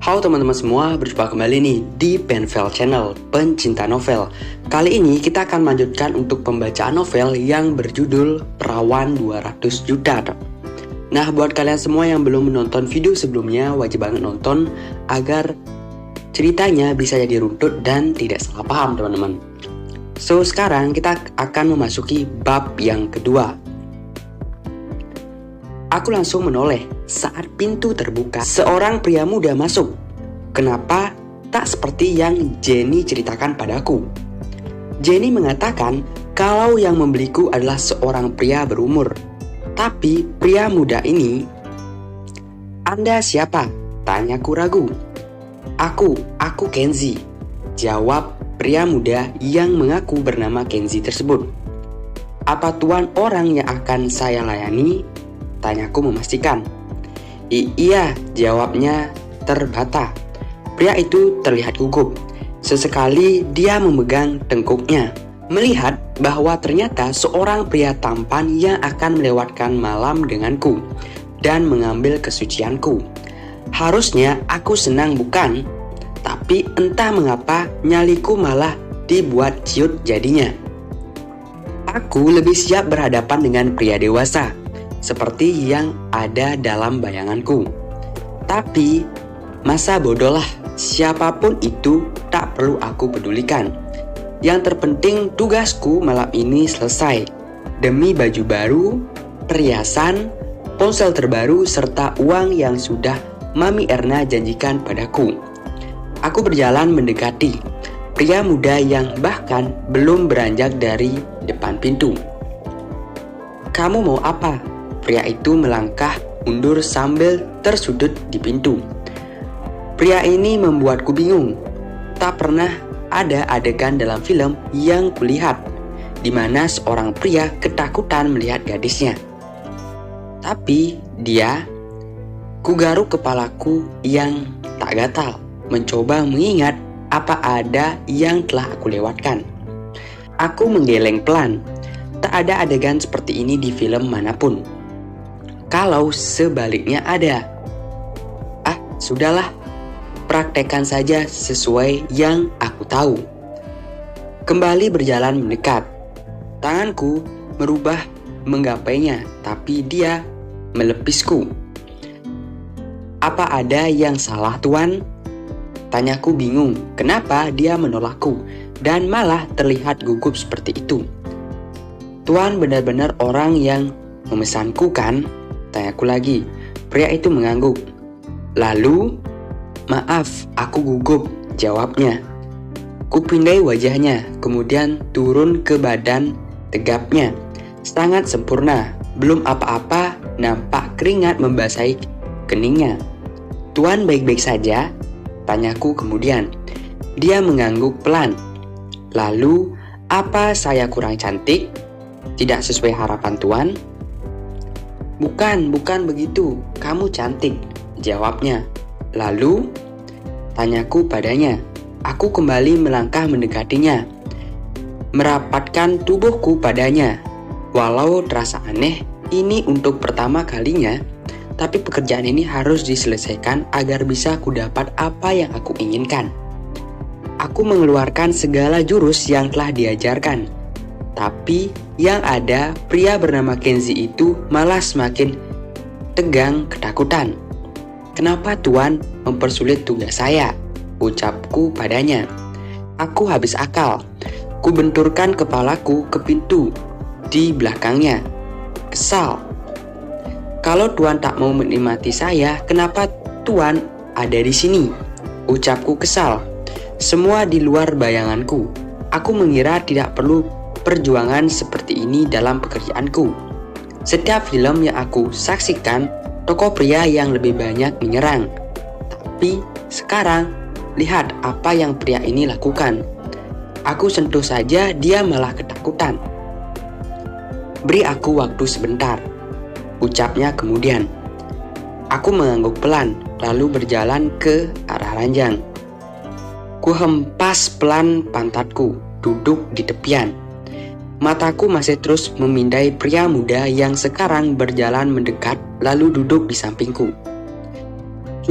Halo teman-teman semua, berjumpa kembali nih di Penvel Channel, pencinta novel. Kali ini kita akan melanjutkan untuk pembacaan novel yang berjudul Perawan 200 Juta. Nah, buat kalian semua yang belum menonton video sebelumnya, wajib banget nonton agar ceritanya bisa jadi runtut dan tidak salah paham teman-teman. So, sekarang kita akan memasuki bab yang kedua. Aku langsung menoleh saat pintu terbuka. Seorang pria muda masuk. Kenapa tak seperti yang Jenny ceritakan padaku? Jenny mengatakan kalau yang membeliku adalah seorang pria berumur. Tapi pria muda ini, "Anda siapa?" tanyaku ragu. Aku Kenzi," jawab pria muda yang mengaku bernama Kenzi tersebut. "Apa tuan orang yang akan saya layani?" tanyaku memastikan. Iya, jawabnya terbata. Pria itu terlihat gugup. Sesekali dia memegang tengkuknya, melihat bahwa ternyata seorang pria tampan yang akan melewatkan malam denganku dan mengambil kesucianku. Harusnya aku senang bukan? Tapi entah mengapa nyaliku malah dibuat ciut jadinya. Aku lebih siap berhadapan dengan pria dewasa, seperti yang ada dalam bayanganku. Tapi, masa bodohlah, siapapun itu tak perlu aku pedulikan. Yang terpenting tugasku malam ini selesai. Demi baju baru, perhiasan, ponsel terbaru, serta uang yang sudah Mami Erna janjikan padaku. Aku berjalan mendekati pria muda yang bahkan belum beranjak dari depan pintu. "Kamu mau apa?" Pria itu melangkah mundur sambil tersudut di pintu. Pria ini membuatku bingung. Tak pernah ada adegan dalam film yang kulihat di mana seorang pria ketakutan melihat gadisnya. Tapi dia, kugaruk kepalaku yang tak gatal, mencoba mengingat apa ada yang telah aku lewatkan. Aku menggeleng pelan. Tak ada adegan seperti ini di film manapun. Kalau sebaliknya ada, sudahlah, praktekkan saja sesuai yang aku tahu. Kembali berjalan mendekat. Tanganku merubah menggapainya, tapi dia melepisku. "Apa ada yang salah, Tuan?" tanyaku bingung kenapa dia menolakku dan malah terlihat gugup seperti itu. "Tuan benar-benar orang yang memesanku kan?" tanyaku lagi. Pria itu mengangguk. Lalu, "Maaf, aku gugup," jawabnya. Kupindai wajahnya, kemudian turun ke badan tegapnya. Sangat sempurna, belum apa-apa nampak keringat membasahi keningnya. "Tuan baik-baik saja?" tanyaku kemudian. Dia mengangguk pelan. "Lalu, apa saya kurang cantik? Tidak sesuai harapan Tuan?" Bukan begitu, kamu cantik," jawabnya. "Lalu?" tanyaku padanya. Aku kembali melangkah mendekatinya, merapatkan tubuhku padanya. Walau terasa aneh, ini untuk pertama kalinya, tapi pekerjaan ini harus diselesaikan agar bisa kudapat apa yang aku inginkan. Aku mengeluarkan segala jurus yang telah diajarkan. Tapi yang ada, pria bernama Kenzi itu malah semakin tegang ketakutan. "Kenapa Tuan mempersulit tugas saya?" ucapku padanya. Aku habis akal. Ku benturkan kepalaku ke pintu di belakangnya. Kesal. "Kalau Tuan tak mau menikmati saya, kenapa Tuan ada di sini?" ucapku kesal. Semua di luar bayanganku. Aku mengira tidak perlu perjuangan seperti ini dalam pekerjaanku. Setiap film yang aku saksikan, tokoh pria yang lebih banyak menyerang. Tapi sekarang, lihat apa yang pria ini lakukan. Aku sentuh saja, dia malah ketakutan. "Beri aku waktu sebentar," ucapnya kemudian. Aku mengangguk pelan, lalu berjalan ke arah ranjang. Ku hempas pelan pantatku, duduk di tepian. Mataku masih terus memindai pria muda yang sekarang berjalan mendekat lalu duduk di sampingku.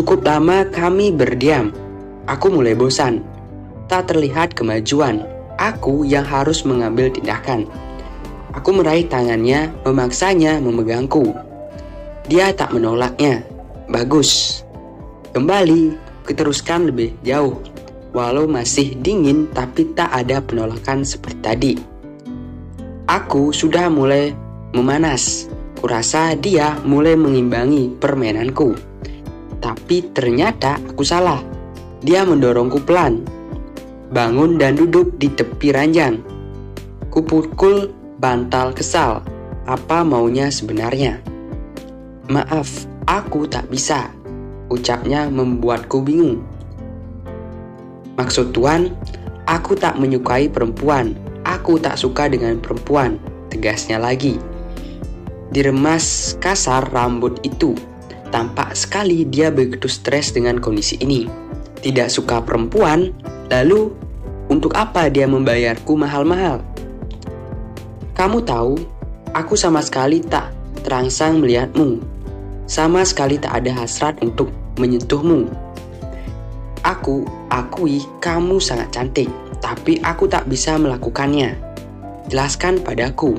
Cukup lama kami berdiam. Aku mulai bosan. Tak terlihat kemajuan. Aku yang harus mengambil tindakan. Aku meraih tangannya, memaksanya memegangku. Dia tak menolaknya. Bagus. Kembali, kuteruskan lebih jauh. Walau masih dingin, tapi tak ada penolakan seperti tadi. Aku sudah mulai memanas. Kurasa dia mulai mengimbangi permainanku. Tapi ternyata aku salah. Dia mendorongku pelan. Bangun dan duduk di tepi ranjang. Kupukul bantal kesal. Apa maunya sebenarnya? Maaf, aku tak bisa. Ucapnya membuatku bingung. Maksud Tuan, aku tak menyukai perempuan. Aku tak suka dengan perempuan, tegasnya lagi. Diremas kasar rambut itu. Tampak sekali dia begitu stres dengan kondisi ini. Tidak suka perempuan, lalu untuk apa dia membayarku mahal-mahal? Kamu tahu, aku sama sekali tak terangsang melihatmu. Sama sekali tak ada hasrat untuk menyentuhmu. Aku akui kamu sangat cantik, tapi aku tak bisa melakukannya. Jelaskan padaku.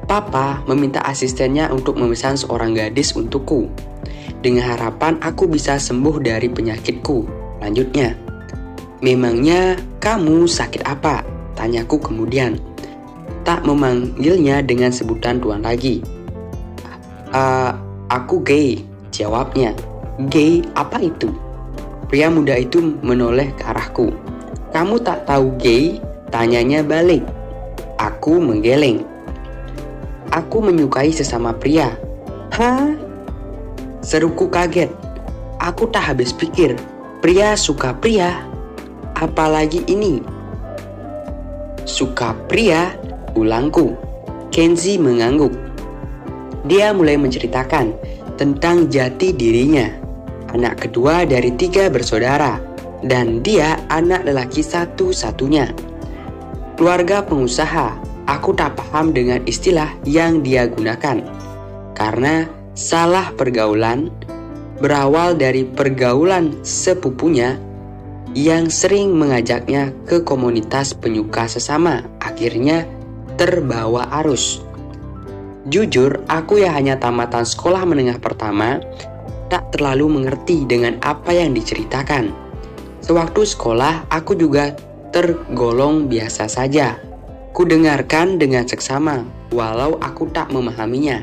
Papa meminta asistennya untuk memesan seorang gadis untukku, dengan harapan aku bisa sembuh dari penyakitku. Lanjutnya, memangnya kamu sakit apa? Tanyaku kemudian. Tak memanggilnya dengan sebutan Tuan lagi. Aku gay, jawabnya. Gay apa itu? Pria muda itu menoleh ke arahku. Kamu tak tahu gay? Tanyanya balik. Aku menggeleng. Aku menyukai sesama pria. Hah? Seruku kaget. Aku tak habis pikir. Pria suka pria. Apalagi ini. Suka pria? Ulangku. Kenzi mengangguk. Dia mulai menceritakan tentang jati dirinya. Anak kedua dari 3 bersaudara. Dan dia anak lelaki satu-satunya. Keluarga pengusaha. Aku tak paham dengan istilah yang dia gunakan. Karena salah pergaulan berawal dari pergaulan sepupunya yang sering mengajaknya ke komunitas penyuka sesama. Akhirnya terbawa arus. Jujur, aku yang hanya tamatan sekolah menengah pertama tak terlalu mengerti dengan apa yang diceritakan. Sewaktu sekolah, aku juga tergolong biasa saja. Ku dengarkan dengan seksama, walau aku tak memahaminya.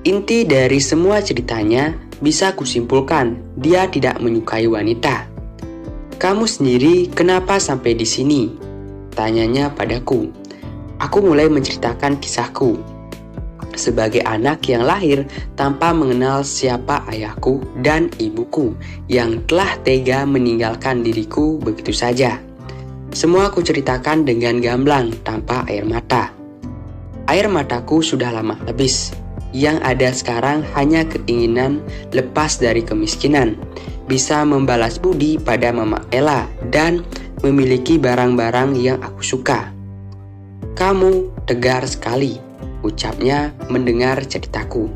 Inti dari semua ceritanya bisa kusimpulkan, dia tidak menyukai wanita. Kamu sendiri kenapa sampai di sini? Tanyanya padaku. Aku mulai menceritakan kisahku. Sebagai anak yang lahir tanpa mengenal siapa ayahku dan ibuku yang telah tega meninggalkan diriku begitu saja. Semua aku ceritakan dengan gamblang tanpa air mata. Air mataku sudah lama habis. Yang ada sekarang hanya keinginan lepas dari kemiskinan, bisa membalas budi pada Mama Ella dan memiliki barang-barang yang aku suka. Kamu tegar sekali, ucapnya mendengar ceritaku.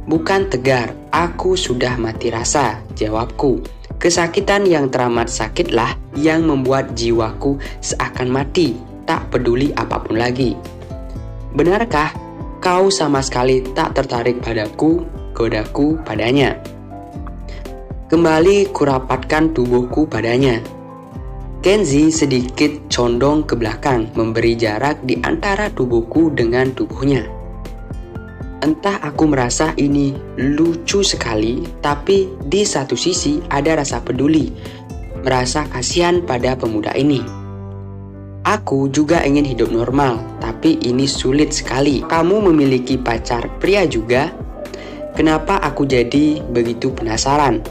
Bukan tegar, aku sudah mati rasa, jawabku. Kesakitan yang teramat sakitlah yang membuat jiwaku seakan mati, tak peduli apapun lagi. Benarkah kau sama sekali tak tertarik padaku? Godaku padanya. Kembali kurapatkan tubuhku padanya. Kenzi sedikit condong ke belakang, memberi jarak di antara tubuhku dengan tubuhnya. Entah aku merasa ini lucu sekali, tapi di satu sisi ada rasa peduli, merasa kasihan pada pemuda ini. Aku juga ingin hidup normal, tapi ini sulit sekali. Kamu memiliki pacar pria juga? Kenapa aku jadi begitu penasaran?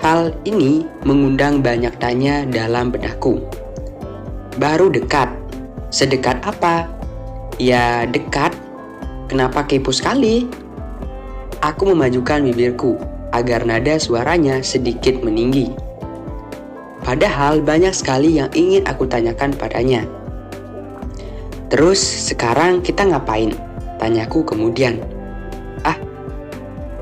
Hal ini mengundang banyak tanya dalam benakku. Baru dekat. Sedekat apa? Ya dekat. Kenapa kepo sekali? Aku memajukan bibirku agar nada suaranya sedikit meninggi. Padahal banyak sekali yang ingin aku tanyakan padanya. Terus sekarang kita ngapain? Tanyaku kemudian.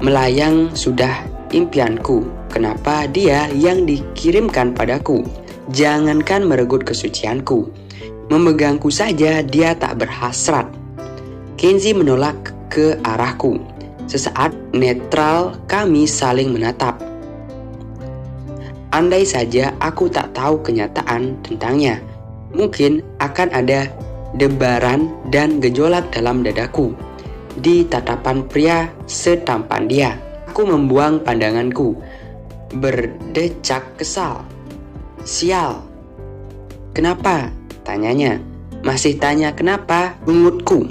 Melayang sudah impianku. Kenapa dia yang dikirimkan padaku? Jangankan meregut kesucianku, memegangku saja dia tak berhasrat. Kenzi menolak ke arahku. Sesaat netral kami saling menatap. Andai saja aku tak tahu kenyataan tentangnya, mungkin akan ada debaran dan gejolak dalam dadaku. Di tatapan pria setampan dia, aku membuang pandanganku, berdecak kesal. Sial. Kenapa? Tanyanya. Masih tanya kenapa? Bungutku.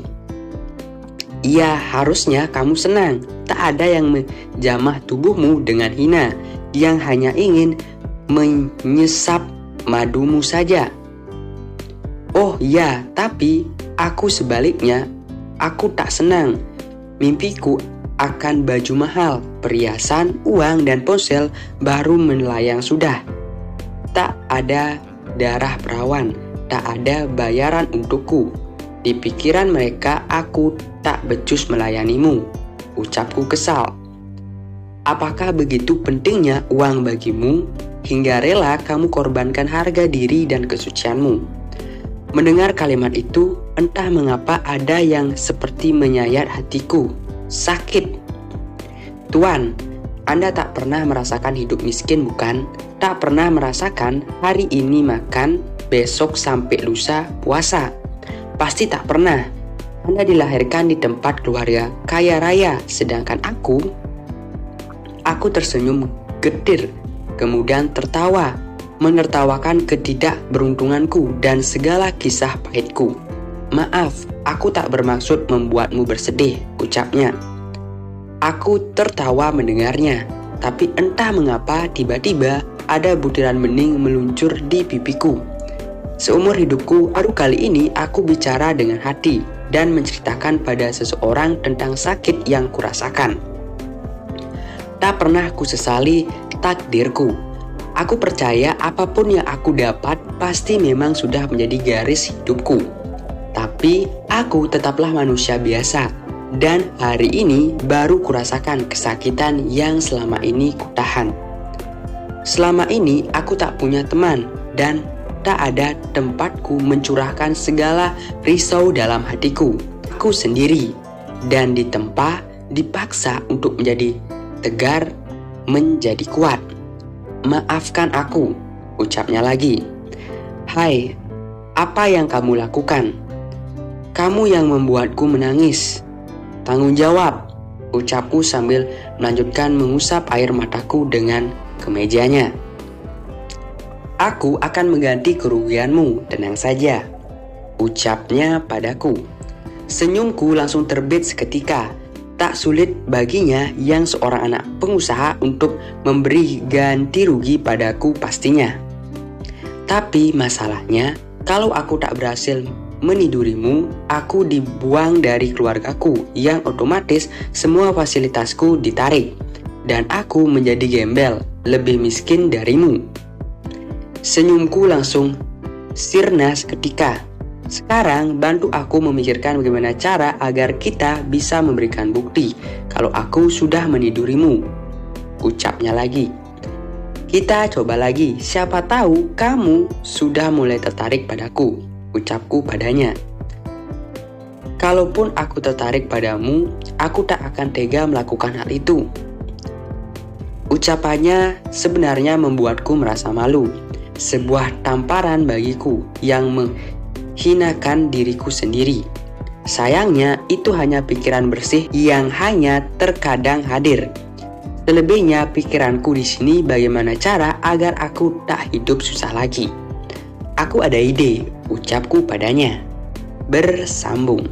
Iya, harusnya kamu senang. Tak ada yang menjamah tubuhmu dengan hina, yang hanya ingin menyesap madumu saja. Oh ya, tapi aku sebaliknya, aku tak senang. Mimpiku akan baju mahal, perhiasan, uang, dan ponsel baru melayang sudah. Tak ada darah perawan, tak ada bayaran untukku. Di pikiran mereka aku tak becus melayanimu, ucapku kesal. Apakah begitu pentingnya uang bagimu hingga rela kamu korbankan harga diri dan kesucianmu? Mendengar kalimat itu, entah mengapa ada yang seperti menyayat hatiku. Sakit. Tuan, Anda tak pernah merasakan hidup miskin bukan? Tak pernah merasakan hari ini makan, besok sampai lusa puasa. Pasti tak pernah. Anda dilahirkan di tempat keluarga kaya raya, sedangkan aku tersenyum getir, kemudian tertawa, menertawakan ketidakberuntunganku dan segala kisah pahitku. Maaf, aku tak bermaksud membuatmu bersedih, ucapnya. Aku tertawa mendengarnya, tapi entah mengapa tiba-tiba ada butiran bening meluncur di pipiku. Seumur hidupku, baru kali ini aku bicara dengan hati dan menceritakan pada seseorang tentang sakit yang kurasakan. Tak pernah kusesali takdirku. Aku percaya apapun yang aku dapat pasti memang sudah menjadi garis hidupku. Tapi aku tetaplah manusia biasa, dan hari ini baru kurasakan kesakitan yang selama ini kutahan. Selama ini aku tak punya teman dan tak ada tempatku mencurahkan segala risau dalam hatiku. Aku sendiri dan ditempa, dipaksa untuk menjadi tegar, menjadi kuat. Maafkan aku, ucapnya lagi. Hai, apa yang kamu lakukan? Kamu yang membuatku menangis. Tanggung jawab, ucapku sambil melanjutkan mengusap air mataku dengan kemejanya. Aku akan mengganti kerugianmu, tenang saja, ucapnya padaku. Senyumku langsung terbit seketika. Tak sulit baginya yang seorang anak pengusaha untuk memberi ganti rugi padaku pastinya. Tapi masalahnya, kalau aku tak berhasil menidurimu, aku dibuang dari keluargaku yang otomatis semua fasilitasku ditarik. Dan aku menjadi gembel, lebih miskin darimu. Senyumku langsung sirna seketika. Sekarang bantu aku memikirkan bagaimana cara agar kita bisa memberikan bukti kalau aku sudah menidurimu, ucapnya lagi. Kita coba lagi, siapa tahu kamu sudah mulai tertarik padaku, ucapku padanya. Kalaupun aku tertarik padamu, aku tak akan tega melakukan hal itu. Ucapannya sebenarnya membuatku merasa malu. Sebuah tamparan bagiku yang menghinakan diriku sendiri. Sayangnya itu hanya pikiran bersih yang hanya terkadang hadir. Selebihnya pikiranku di sini bagaimana cara agar aku tak hidup susah lagi. Aku ada ide, ucapku padanya. Bersambung.